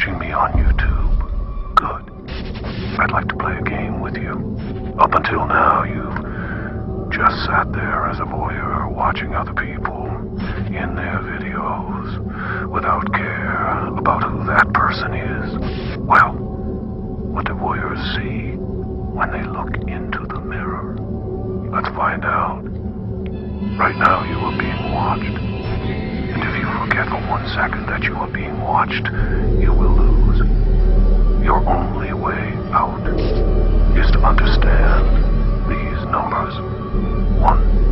watching me on YouTube. Good. I'd like to play a game with you. Up until now, you've just sat there as a voyeur watching other people in their videos without care about who that person is. Well, what do voyeurs see when they look into the mirror? Let's find out. Right now you are being watched. And if you forget for 1 second that you are being watched, you will lose. Your only way out is to understand these numbers. 1,